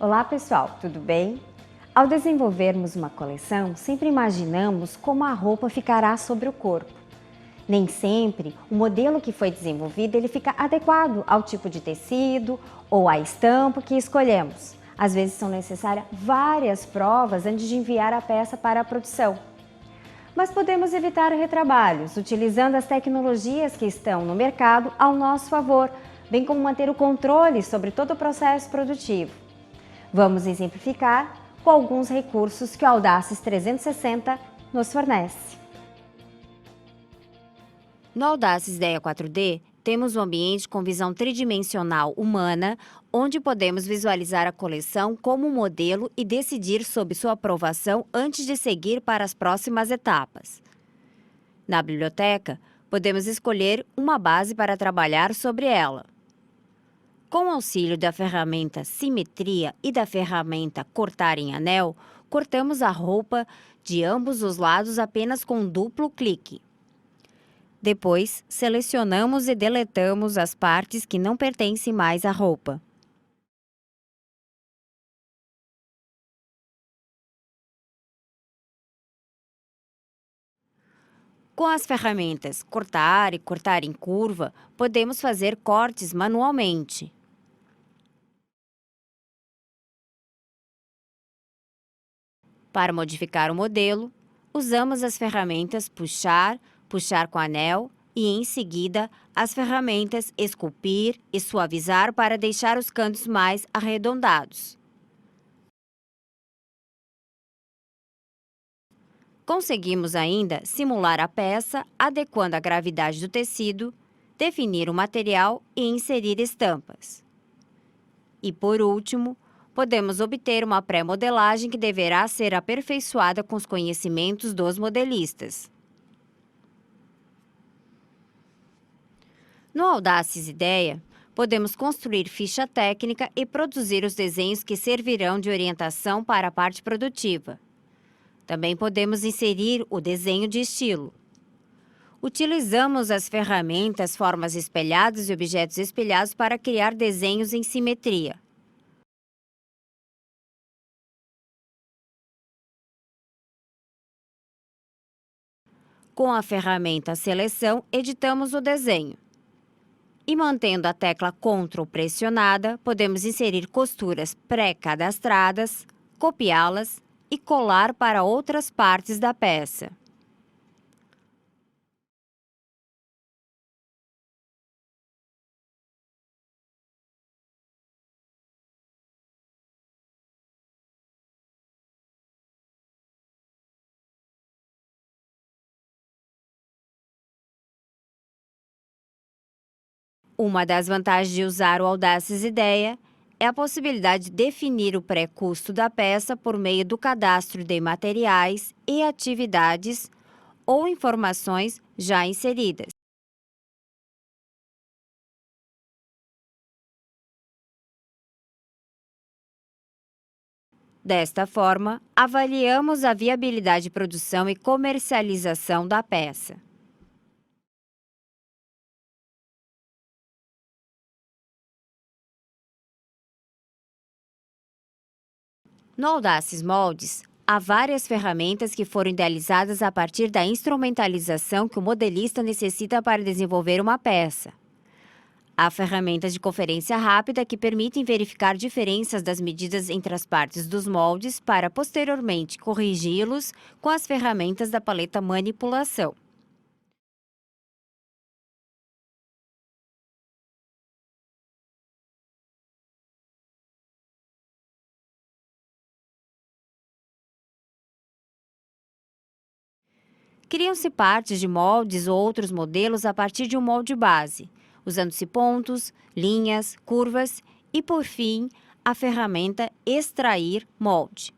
Olá pessoal, tudo bem? Ao desenvolvermos uma coleção, sempre imaginamos como a roupa ficará sobre o corpo. Nem sempre o modelo que foi desenvolvido ele fica adequado ao tipo de tecido ou à estampa que escolhemos. Às vezes são necessárias várias provas antes de enviar a peça para a produção. Mas podemos evitar retrabalhos utilizando as tecnologias que estão no mercado ao nosso favor, bem como manter o controle sobre todo o processo produtivo. Vamos exemplificar com alguns recursos que o Audaces 360 nos fornece. No Audaces Ideia 4D, temos um ambiente com visão tridimensional humana, onde podemos visualizar a coleção como um modelo e decidir sobre sua aprovação antes de seguir para as próximas etapas. Na biblioteca, podemos escolher uma base para trabalhar sobre ela. Com o auxílio da ferramenta Simetria e da ferramenta Cortar em Anel, cortamos a roupa de ambos os lados apenas com um duplo clique. Depois, selecionamos e deletamos as partes que não pertencem mais à roupa. Com as ferramentas Cortar e Cortar em Curva, podemos fazer cortes manualmente. Para modificar o modelo, usamos as ferramentas Puxar, Puxar com Anel e, em seguida, as ferramentas Esculpir e Suavizar para deixar os cantos mais arredondados. Conseguimos ainda simular a peça, adequando a gravidade do tecido, definir o material e inserir estampas. E, por último, podemos obter uma pré-modelagem que deverá ser aperfeiçoada com os conhecimentos dos modelistas. No Audaces Ideia, podemos construir ficha técnica e produzir os desenhos que servirão de orientação para a parte produtiva. Também podemos inserir o desenho de estilo. Utilizamos as ferramentas Formas Espelhadas e Objetos Espelhados para criar desenhos em simetria. Com a ferramenta Seleção, editamos o desenho. E mantendo a tecla Ctrl pressionada, podemos inserir costuras pré-cadastradas, copiá-las e colar para outras partes da peça. Uma das vantagens de usar o Audaces Ideia é a possibilidade de definir o pré-custo da peça por meio do cadastro de materiais e atividades ou informações já inseridas. Desta forma, avaliamos a viabilidade de produção e comercialização da peça. No Audaces Moldes, há várias ferramentas que foram idealizadas a partir da instrumentalização que o modelista necessita para desenvolver uma peça. Há ferramentas de conferência rápida que permitem verificar diferenças das medidas entre as partes dos moldes para, posteriormente, corrigi-los com as ferramentas da paleta Manipulação. Criam-se partes de moldes ou outros modelos a partir de um molde base, usando-se pontos, linhas, curvas e, por fim, a ferramenta Extrair Molde.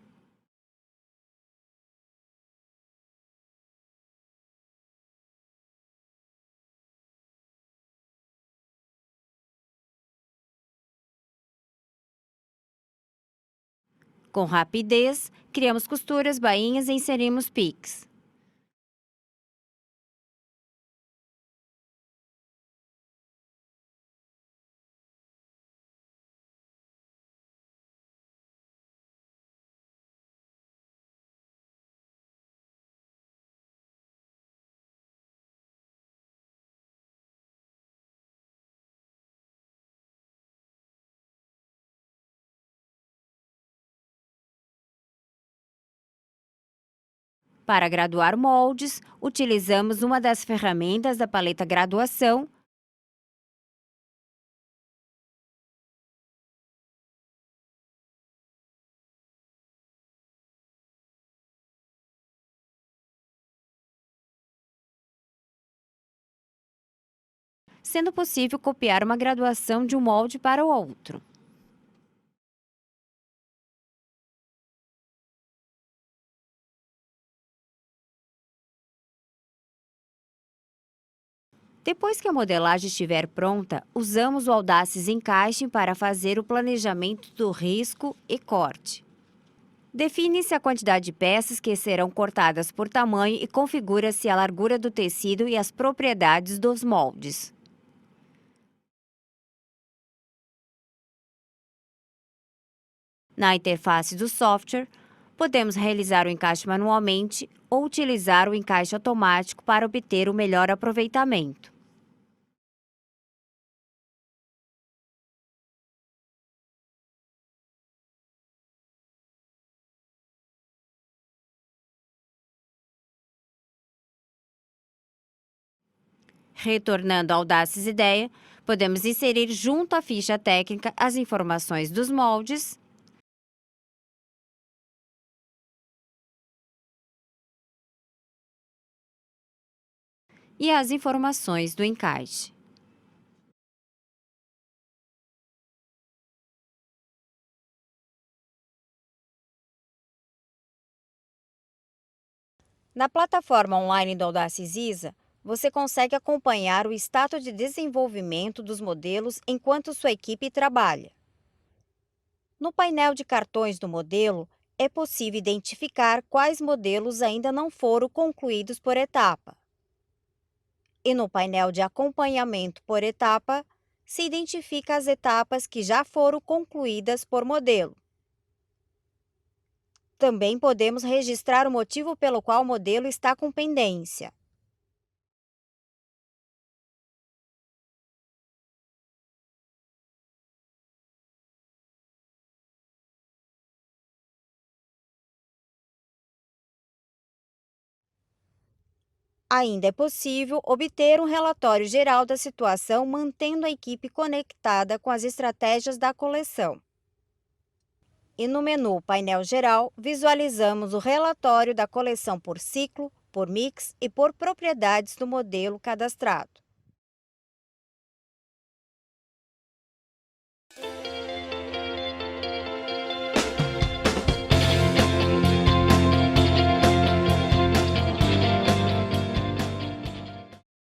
Com rapidez, criamos costuras, bainhas e inserimos piques. Para graduar moldes, utilizamos uma das ferramentas da paleta Graduação, sendo possível copiar uma graduação de um molde para o outro. Depois que a modelagem estiver pronta, usamos o Audaces Encaixe para fazer o planejamento do risco e corte. Define-se a quantidade de peças que serão cortadas por tamanho e configura-se a largura do tecido e as propriedades dos moldes. Na interface do software, podemos realizar o encaixe manualmente ou utilizar o encaixe automático para obter o melhor aproveitamento. Retornando ao Audaces Ideia, podemos inserir junto à ficha técnica as informações dos moldes e as informações do encaixe. Na plataforma online do Audaces ISA, você consegue acompanhar o status de desenvolvimento dos modelos enquanto sua equipe trabalha. No painel de cartões do modelo, é possível identificar quais modelos ainda não foram concluídos por etapa. E no painel de acompanhamento por etapa, se identifica as etapas que já foram concluídas por modelo. Também podemos registrar o motivo pelo qual o modelo está com pendência. Ainda é possível obter um relatório geral da situação mantendo a equipe conectada com as estratégias da coleção. E no menu Painel Geral, visualizamos o relatório da coleção por ciclo, por mix e por propriedades do modelo cadastrado.